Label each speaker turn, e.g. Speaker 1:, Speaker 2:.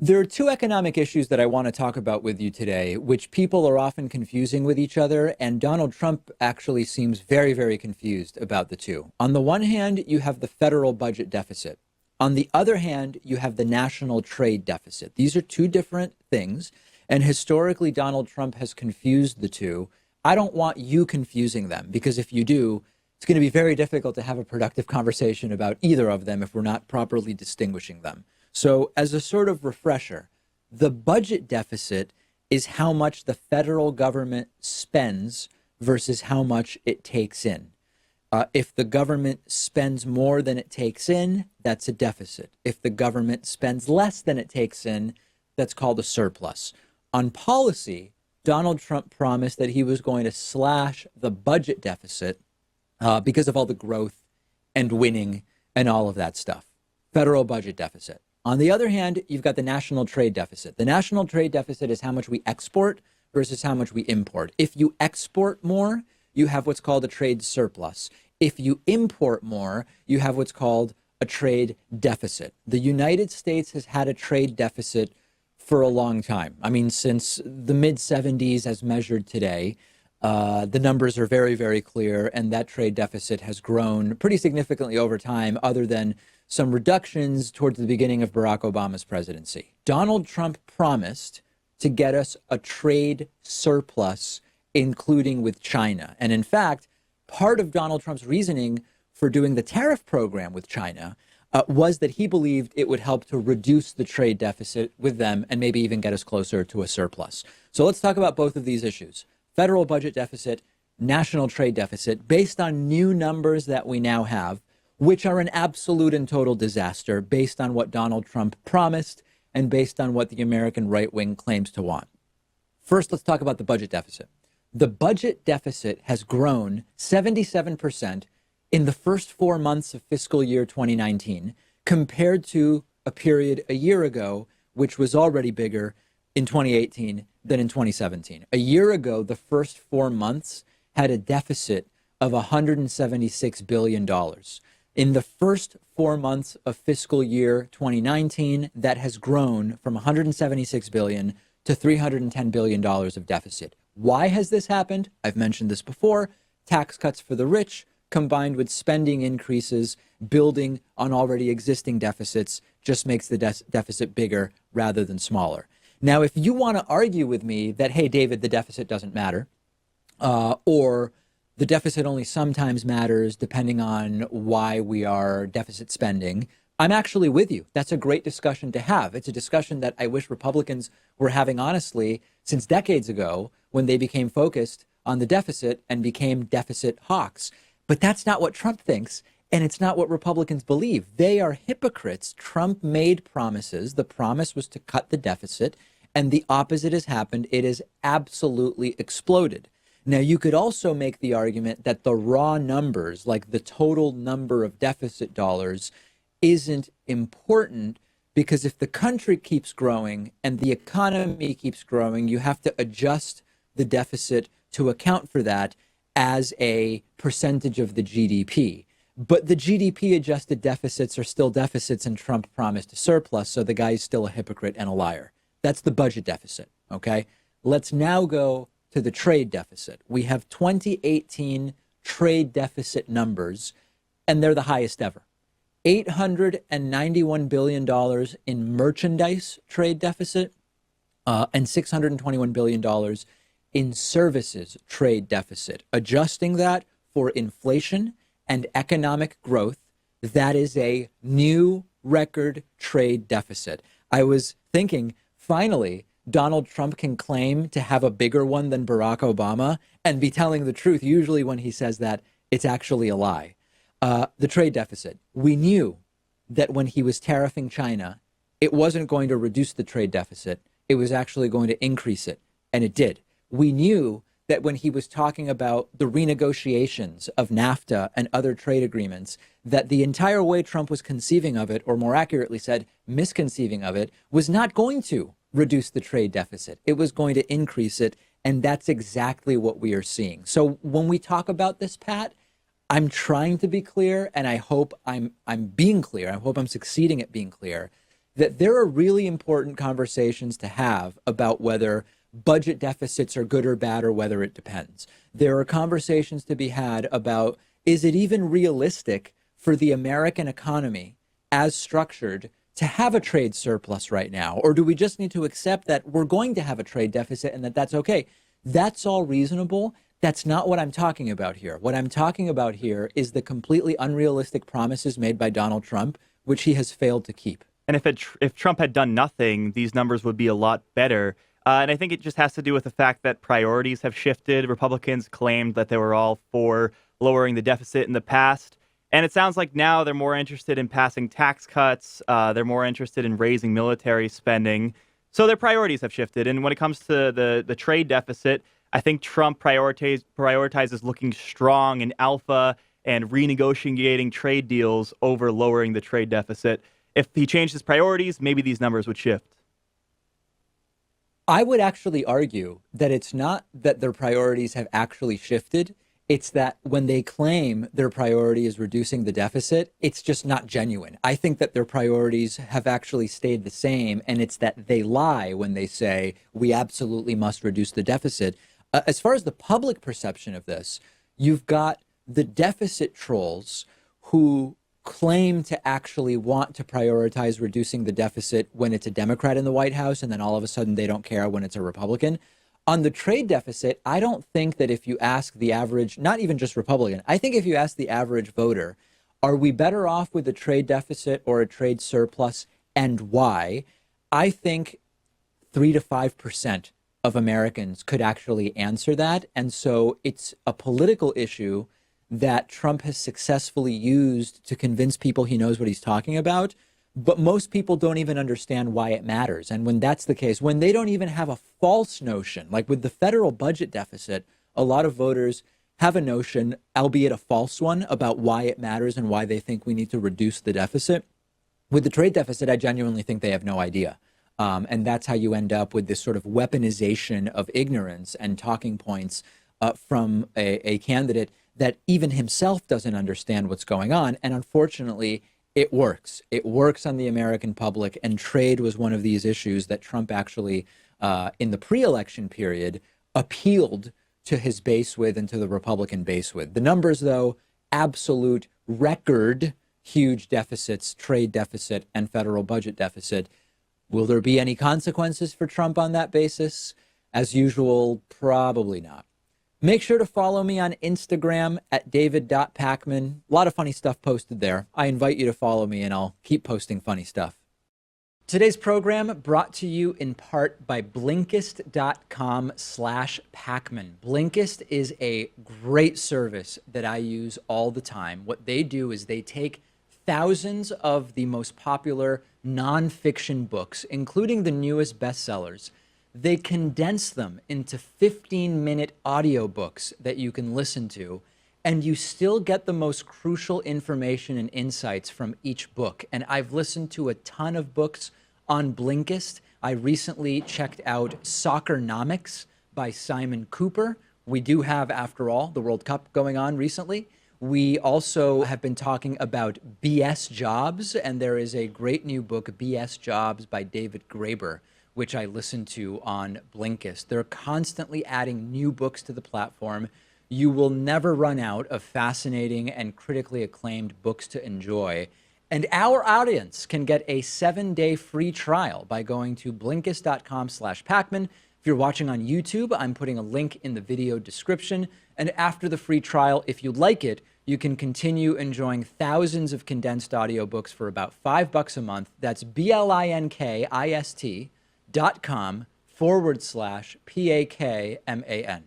Speaker 1: There are two economic issues that I want to talk about with you today, which people are often confusing with each other. And Donald Trump actually seems very, very confused about the two. On the one hand, you have the federal budget deficit. On the other hand, you have the national trade deficit. These are two different things. And historically, Donald Trump has confused the two. I don't want you confusing them, because if you do, it's going to be very difficult to have a productive conversation about either of them if we're not properly distinguishing them. So as a sort of refresher, the budget deficit is how much the federal government spends versus how much it takes in. If the government spends more than it takes in, that's a deficit. If the government spends less than it takes in, that's called a surplus. On policy, Donald Trump promised that he was going to slash the budget deficit because of all the growth and winning and all of that stuff. Federal budget deficit. On the other hand, you've got the national trade deficit. The national trade deficit is how much we export versus how much we import. If you export more, you have what's called a trade surplus. If you import more, you have what's called a trade deficit. The United States has had a trade deficit for a long time. I mean, since the mid 70s as measured today, the numbers are very, very clear, and that trade deficit has grown pretty significantly over time, other than some reductions towards the beginning of Barack Obama's presidency. Donald Trump promised to get us a trade surplus, including with China. And in fact, part of Donald Trump's reasoning for doing the tariff program with China was that he believed it would help to reduce the trade deficit with them and maybe even get us closer to a surplus. So let's talk about both of these issues. Federal budget deficit, national trade deficit, based on new numbers that we now have, which are an absolute and total disaster based on what Donald Trump promised and based on what the American right wing claims to want. First, let's talk about the budget deficit. The budget deficit has grown 77% in the first 4 months of fiscal year 2019 compared to a period a year ago, which was already bigger in 2018 than in 2017. A year ago, the first 4 months had a deficit of $176 billion. In the first 4 months of fiscal year 2019, that has grown from 176 billion to $310 billion of deficit. Why has this happened? I've mentioned this before. Tax cuts for the rich combined with spending increases building on already existing deficits just makes the deficit bigger rather than smaller. Now, if you want to argue with me that, hey, David, the deficit doesn't matter, or the deficit only sometimes matters depending on why we are deficit spending, I'm actually with you. That's a great discussion to have. It's a discussion that I wish Republicans were having, honestly, since decades ago when they became focused on the deficit and became deficit hawks. But that's not what Trump thinks, and it's not what Republicans believe. They are hypocrites. Trump made promises. The promise was to cut the deficit, and the opposite has happened. It has absolutely exploded. Now, you could also make the argument that the raw numbers, like the total number of deficit dollars, isn't important because if the country keeps growing and the economy keeps growing, you have to adjust the deficit to account for that as a percentage of the GDP. But the GDP adjusted deficits are still deficits, and Trump promised a surplus, so the guy's still a hypocrite and a liar. That's the budget deficit, okay? Let's now go to the trade deficit. We have 2018 trade deficit numbers, and they're the highest ever. $891 billion in merchandise trade deficit and $621 billion in services trade deficit. Adjusting that for inflation and economic growth, that is a new record trade deficit. I was thinking, finally, Donald Trump can claim to have a bigger one than Barack Obama and be telling the truth. Usually when he says that, it's actually a lie. The trade deficit. We knew that when he was tariffing China, it wasn't going to reduce the trade deficit. It was actually going to increase it, and it did. We knew that when he was talking about the renegotiations of NAFTA and other trade agreements, that the entire way Trump was conceiving of it, or more accurately said, misconceiving of it, was not going to reduce the trade deficit. It was going to increase it, and that's exactly what we are seeing. So when we talk about this, Pat, I'm trying to be clear, and I hope I'm being clear. I hope I'm succeeding at being clear. that there are really important conversations to have about whether budget deficits are good or bad or whether it depends. There are conversations to be had about, is it even realistic for the American economy as structured to have a trade surplus right now? Or do we just need to accept that we're going to have a trade deficit and that that's okay? That's all reasonable. That's not what I'm talking about here. What I'm talking about here is the completely unrealistic promises made by Donald Trump, which he has failed to keep.
Speaker 2: And if Trump had done nothing, these numbers would be a lot better. And I think it just has to do with the fact that priorities have shifted. Republicans claimed that they were all for lowering the deficit in the past. And it sounds like now they're more interested in passing tax cuts. They're more interested in raising military spending. So their priorities have shifted. And when it comes to the trade deficit, I think Trump prioritizes looking strong and alpha and renegotiating trade deals over lowering the trade deficit. If he changed his priorities, maybe these numbers would shift.
Speaker 1: I would actually argue that it's not that their priorities have actually shifted. It's that when they claim their priority is reducing the deficit, it's just not genuine. I think that their priorities have actually stayed the same, and it's that they lie when they say we absolutely must reduce the deficit. As far as the public perception of this, you've got the deficit trolls who claim to actually want to prioritize reducing the deficit when it's a Democrat in the White House, and then all of a sudden they don't care when it's a Republican. On the trade deficit, I don't think that if you ask the average, not even just Republican, I think if you ask the average voter, are we better off with a trade deficit or a trade surplus, and why? I think 3 to 5% of Americans could actually answer that. And so it's a political issue that Trump has successfully used to convince people he knows what he's talking about. But most people don't even understand why it matters. And when that's the case, when they don't even have a false notion, like with the federal budget deficit, a lot of voters have a notion, albeit a false one, about why it matters and why they think we need to reduce the deficit. With the trade deficit, I genuinely think they have no idea. And that's how you end up with this sort of weaponization of ignorance and talking points from a candidate that even himself doesn't understand what's going on. And unfortunately, it works. It works on the American public. And trade was one of these issues that Trump actually, in the pre-election period, appealed to his base with and to the Republican base with. The numbers, though, absolute record huge deficits, trade deficit and federal budget deficit. Will there be any consequences for Trump on that basis? As usual, probably not. Make sure to follow me on Instagram at david.pakman. A lot of funny stuff posted there. I invite you to follow me and I'll keep posting funny stuff. Today's program brought to you in part by Blinkist.com/Pakman. Blinkist is a great service that I use all the time. What they do is they take thousands of the most popular nonfiction books, including the newest bestsellers. They condense them into 15-minute audiobooks that you can listen to, and you still get the most crucial information and insights from each book. And I've listened to a ton of books on Blinkist. I recently checked out Soccernomics by Simon Cooper. We do have, after all, the World Cup going on recently. We also have been talking about BS Jobs, and there is a great new book, BS Jobs by David Graeber, which I listen to on Blinkist. They're constantly adding new books to the platform. You will never run out of fascinating and critically acclaimed books to enjoy. And our audience can get a 7-day free trial by going to Blinkist.com/Pakman. If you're watching on YouTube, I'm putting a link in the video description. And after the free trial, if you like it, you can continue enjoying thousands of condensed audiobooks for about $5 a month. That's BLINKIST.com/PAKMAN.